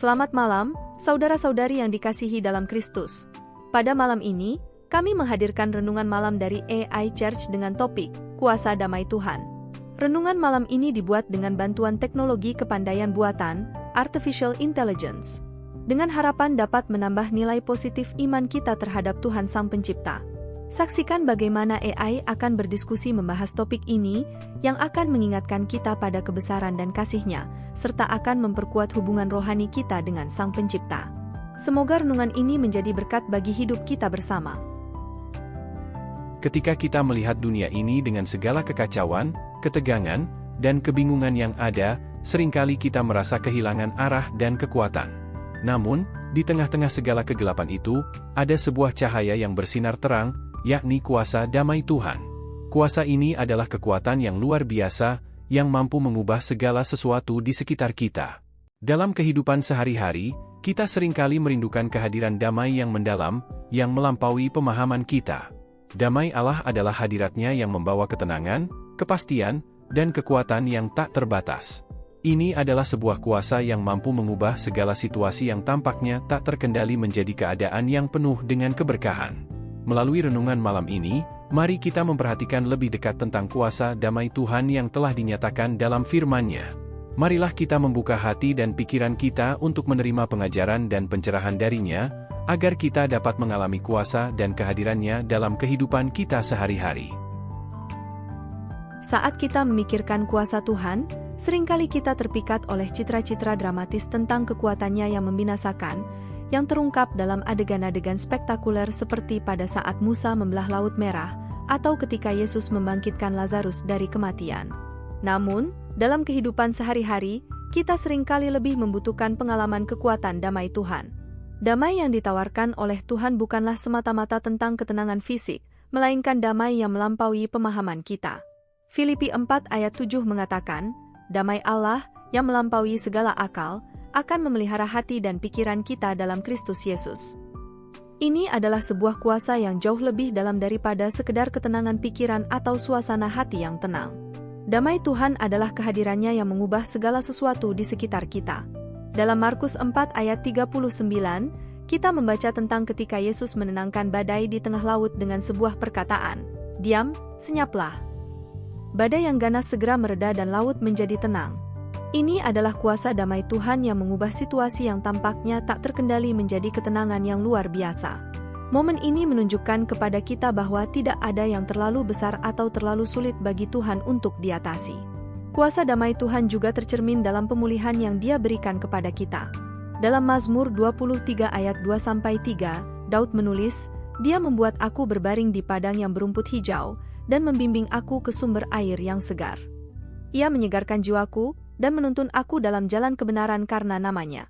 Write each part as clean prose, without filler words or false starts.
Selamat malam, saudara-saudari yang dikasihi dalam Kristus. Pada malam ini, kami menghadirkan renungan malam dari AI Church dengan topik, Kuasa Damai Tuhan. Renungan malam ini dibuat dengan bantuan teknologi kepandaian buatan, Artificial Intelligence, dengan harapan dapat menambah nilai positif iman kita terhadap Tuhan Sang Pencipta. Saksikan bagaimana AI akan berdiskusi membahas topik ini yang akan mengingatkan kita pada kebesaran dan kasih-Nya, serta akan memperkuat hubungan rohani kita dengan Sang Pencipta. Semoga renungan ini menjadi berkat bagi hidup kita bersama. Ketika kita melihat dunia ini dengan segala kekacauan, ketegangan, dan kebingungan yang ada, seringkali kita merasa kehilangan arah dan kekuatan. Namun, di tengah-tengah segala kegelapan itu, ada sebuah cahaya yang bersinar terang, yakni kuasa damai Tuhan. Kuasa ini adalah kekuatan yang luar biasa, yang mampu mengubah segala sesuatu di sekitar kita. Dalam kehidupan sehari-hari, kita seringkali merindukan kehadiran damai yang mendalam, yang melampaui pemahaman kita. Damai Allah adalah hadirat-Nya yang membawa ketenangan, kepastian, dan kekuatan yang tak terbatas. Ini adalah sebuah kuasa yang mampu mengubah segala situasi yang tampaknya tak terkendali menjadi keadaan yang penuh dengan keberkahan. Melalui renungan malam ini, mari kita memperhatikan lebih dekat tentang kuasa damai Tuhan yang telah dinyatakan dalam firman-Nya. Marilah kita membuka hati dan pikiran kita untuk menerima pengajaran dan pencerahan dari-Nya, agar kita dapat mengalami kuasa dan kehadiran-Nya dalam kehidupan kita sehari-hari. Saat kita memikirkan kuasa Tuhan, seringkali kita terpikat oleh citra-citra dramatis tentang kekuatan-Nya yang membinasakan, yang terungkap dalam adegan-adegan spektakuler seperti pada saat Musa membelah Laut Merah, atau ketika Yesus membangkitkan Lazarus dari kematian. Namun, dalam kehidupan sehari-hari, kita seringkali lebih membutuhkan pengalaman kekuatan damai Tuhan. Damai yang ditawarkan oleh Tuhan bukanlah semata-mata tentang ketenangan fisik, melainkan damai yang melampaui pemahaman kita. Filipi 4 ayat 7 mengatakan, damai Allah, yang melampaui segala akal, akan memelihara hati dan pikiran kita dalam Kristus Yesus. Ini adalah sebuah kuasa yang jauh lebih dalam daripada sekedar ketenangan pikiran atau suasana hati yang tenang. Damai Tuhan adalah kehadiran-Nya yang mengubah segala sesuatu di sekitar kita. Dalam Markus 4 ayat 39, kita membaca tentang ketika Yesus menenangkan badai di tengah laut dengan sebuah perkataan, "Diam, senyaplah." Badai yang ganas segera mereda dan laut menjadi tenang. Ini adalah kuasa damai Tuhan yang mengubah situasi yang tampaknya tak terkendali menjadi ketenangan yang luar biasa. Momen ini menunjukkan kepada kita bahwa tidak ada yang terlalu besar atau terlalu sulit bagi Tuhan untuk diatasi. Kuasa damai Tuhan juga tercermin dalam pemulihan yang Dia berikan kepada kita. Dalam Mazmur 23 ayat 2-3, Daud menulis, "Dia membuat aku berbaring di padang yang berumput hijau, dan membimbing aku ke sumber air yang segar. Ia menyegarkan jiwaku, dan menuntun aku dalam jalan kebenaran karena nama-Nya."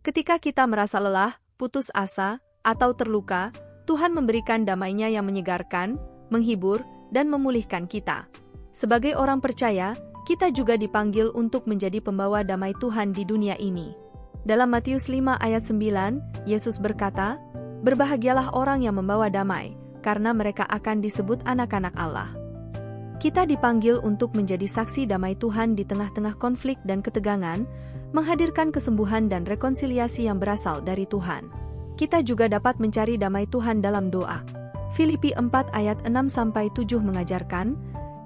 Ketika kita merasa lelah, putus asa, atau terluka, Tuhan memberikan damai-Nya yang menyegarkan, menghibur, dan memulihkan kita. Sebagai orang percaya, kita juga dipanggil untuk menjadi pembawa damai Tuhan di dunia ini. Dalam Matius 5 ayat 9, Yesus berkata, "Berbahagialah orang yang membawa damai, karena mereka akan disebut anak-anak Allah." Kita dipanggil untuk menjadi saksi damai Tuhan di tengah-tengah konflik dan ketegangan, menghadirkan kesembuhan dan rekonsiliasi yang berasal dari Tuhan. Kita juga dapat mencari damai Tuhan dalam doa. Filipi 4 ayat 6-7 mengajarkan,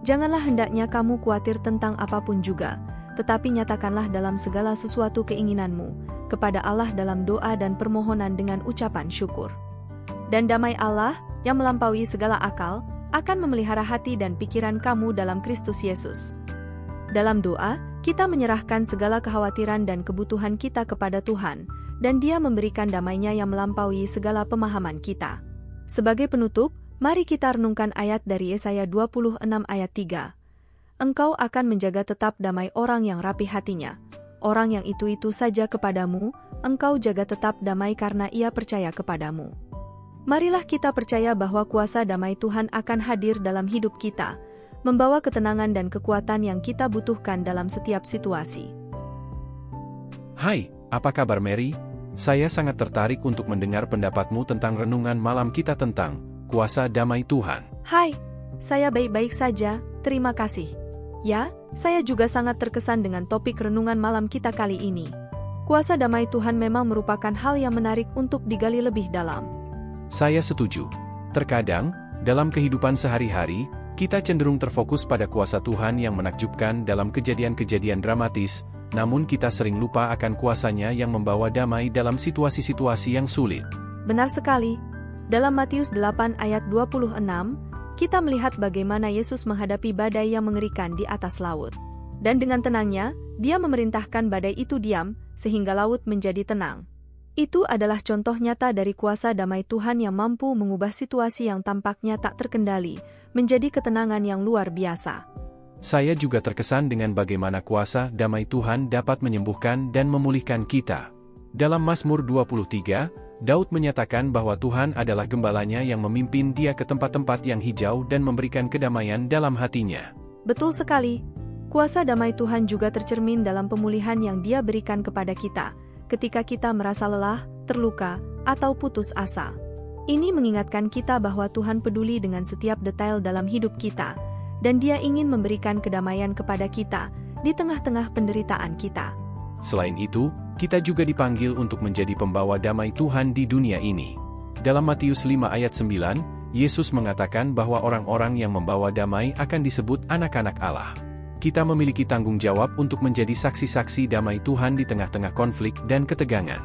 "Janganlah hendaknya kamu khawatir tentang apapun juga, tetapi nyatakanlah dalam segala sesuatu keinginanmu, kepada Allah dalam doa dan permohonan dengan ucapan syukur. Dan damai Allah, yang melampaui segala akal, akan memelihara hati dan pikiran kamu dalam Kristus Yesus." Dalam doa, kita menyerahkan segala kekhawatiran dan kebutuhan kita kepada Tuhan, dan Dia memberikan damai-Nya yang melampaui segala pemahaman kita. Sebagai penutup, mari kita renungkan ayat dari Yesaya 26 ayat 3. "Engkau akan menjaga tetap damai orang yang rapi hatinya. Orang yang itu-itu saja kepadamu, engkau jaga tetap damai karena ia percaya kepadamu." Marilah kita percaya bahwa kuasa damai Tuhan akan hadir dalam hidup kita, membawa ketenangan dan kekuatan yang kita butuhkan dalam setiap situasi. Hai, apa kabar Mary? Saya sangat tertarik untuk mendengar pendapatmu tentang renungan malam kita tentang kuasa damai Tuhan. Hai, saya baik-baik saja, terima kasih. Ya, saya juga sangat terkesan dengan topik renungan malam kita kali ini. kuasa damai Tuhan memang merupakan hal yang menarik untuk digali lebih dalam. Saya setuju. Terkadang, dalam kehidupan sehari-hari, kita cenderung terfokus pada kuasa Tuhan yang menakjubkan dalam kejadian-kejadian dramatis, namun kita sering lupa akan kuasanya yang membawa damai dalam situasi-situasi yang sulit. Benar sekali. Dalam Matius 8 ayat 26, kita melihat bagaimana Yesus menghadapi badai yang mengerikan di atas laut. Dan dengan tenangnya, Dia memerintahkan badai itu diam, sehingga laut menjadi tenang. Itu adalah contoh nyata dari kuasa damai Tuhan yang mampu mengubah situasi yang tampaknya tak terkendali, menjadi ketenangan yang luar biasa. Saya juga terkesan dengan bagaimana kuasa damai Tuhan dapat menyembuhkan dan memulihkan kita. Dalam Mazmur 23, Daud menyatakan bahwa Tuhan adalah gembalanya yang memimpin dia ke tempat-tempat yang hijau dan memberikan kedamaian dalam hatinya. Betul sekali. Kuasa damai Tuhan juga tercermin dalam pemulihan yang Dia berikan kepada kita, ketika kita merasa lelah, terluka, atau putus asa. Ini mengingatkan kita bahwa Tuhan peduli dengan setiap detail dalam hidup kita, dan Dia ingin memberikan kedamaian kepada kita di tengah-tengah penderitaan kita. Selain itu, kita juga dipanggil untuk menjadi pembawa damai Tuhan di dunia ini. Dalam Matius 5 ayat 9, Yesus mengatakan bahwa orang-orang yang membawa damai akan disebut anak-anak Allah. Kita memiliki tanggung jawab untuk menjadi saksi-saksi damai Tuhan di tengah-tengah konflik dan ketegangan.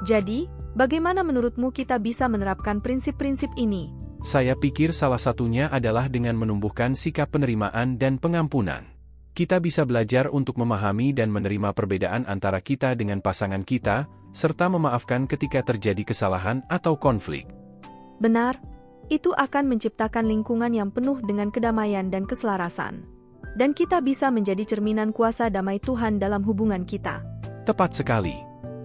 Jadi, bagaimana menurutmu kita bisa menerapkan prinsip-prinsip ini? Saya pikir salah satunya adalah dengan menumbuhkan sikap penerimaan dan pengampunan. Kita bisa belajar untuk memahami dan menerima perbedaan antara kita dengan pasangan kita, serta memaafkan ketika terjadi kesalahan atau konflik. Benar, itu akan menciptakan lingkungan yang penuh dengan kedamaian dan keselarasan. Dan kita bisa menjadi cerminan kuasa damai Tuhan dalam hubungan kita. Tepat sekali.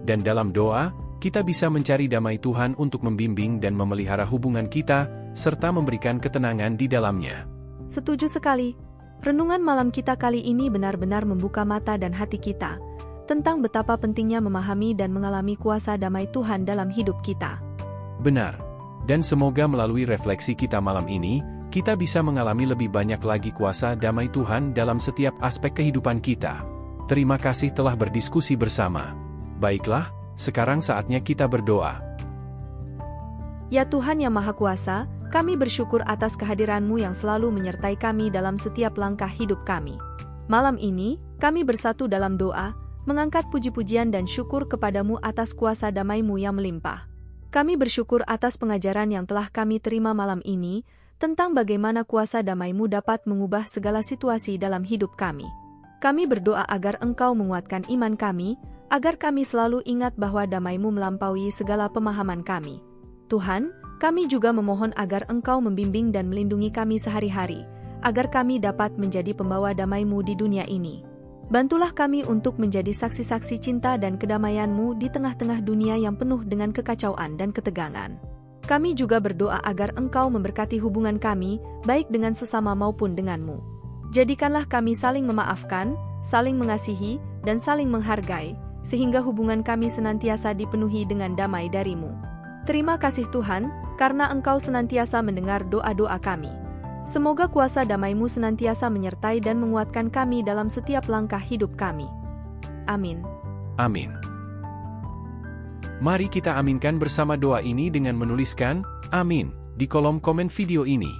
Dan dalam doa, kita bisa mencari damai Tuhan untuk membimbing dan memelihara hubungan kita, serta memberikan ketenangan di dalamnya. Setuju sekali. Renungan malam kita kali ini benar-benar membuka mata dan hati kita, tentang betapa pentingnya memahami dan mengalami kuasa damai Tuhan dalam hidup kita. Benar. Dan semoga melalui refleksi kita malam ini, kita bisa mengalami lebih banyak lagi kuasa damai Tuhan dalam setiap aspek kehidupan kita. Terima kasih telah berdiskusi bersama. Baiklah, sekarang saatnya kita berdoa. Ya Tuhan yang Maha Kuasa, kami bersyukur atas kehadiran-Mu yang selalu menyertai kami dalam setiap langkah hidup kami. Malam ini, kami bersatu dalam doa, mengangkat puji-pujian dan syukur kepada-Mu atas kuasa damai-Mu yang melimpah. Kami bersyukur atas pengajaran yang telah kami terima malam ini, tentang bagaimana kuasa damai-Mu dapat mengubah segala situasi dalam hidup kami. Kami berdoa agar Engkau menguatkan iman kami, agar kami selalu ingat bahwa damai-Mu melampaui segala pemahaman kami. Tuhan, kami juga memohon agar Engkau membimbing dan melindungi kami sehari-hari, agar kami dapat menjadi pembawa damai-Mu di dunia ini. Bantulah kami untuk menjadi saksi-saksi cinta dan kedamaian-Mu di tengah-tengah dunia yang penuh dengan kekacauan dan ketegangan. Kami juga berdoa agar Engkau memberkati hubungan kami, baik dengan sesama maupun dengan-Mu. Jadikanlah kami saling memaafkan, saling mengasihi, dan saling menghargai, sehingga hubungan kami senantiasa dipenuhi dengan damai dari-Mu. Terima kasih Tuhan, karena Engkau senantiasa mendengar doa-doa kami. Semoga kuasa damai-Mu senantiasa menyertai dan menguatkan kami dalam setiap langkah hidup kami. Amin. Amin. Mari kita aminkan bersama doa ini dengan menuliskan "Amin" di kolom komen video ini.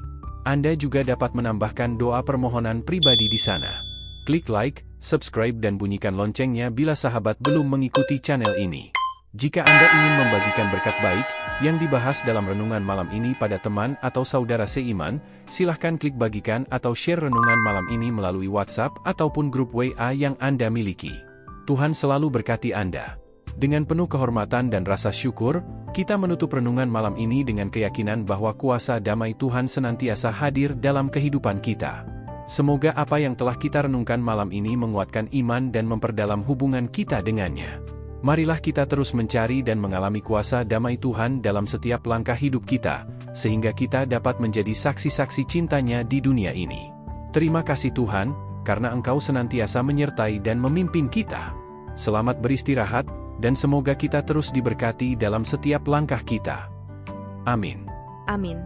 Anda juga dapat menambahkan doa permohonan pribadi di sana. Klik like, subscribe dan bunyikan loncengnya bila sahabat belum mengikuti channel ini. Jika Anda ingin membagikan berkat baik yang dibahas dalam renungan malam ini pada teman atau saudara seiman, silahkan klik bagikan atau share renungan malam ini melalui WhatsApp ataupun grup WA yang Anda miliki. Tuhan selalu berkati Anda. Dengan penuh kehormatan dan rasa syukur, kita menutup renungan malam ini dengan keyakinan bahwa kuasa damai Tuhan senantiasa hadir dalam kehidupan kita. Semoga apa yang telah kita renungkan malam ini menguatkan iman dan memperdalam hubungan kita dengannya. Marilah kita terus mencari dan mengalami kuasa damai Tuhan dalam setiap langkah hidup kita, sehingga kita dapat menjadi saksi-saksi cintanya di dunia ini. Terima kasih Tuhan, karena Engkau senantiasa menyertai dan memimpin kita. Selamat beristirahat, dan semoga kita terus diberkati dalam setiap langkah kita. Amin. Amin.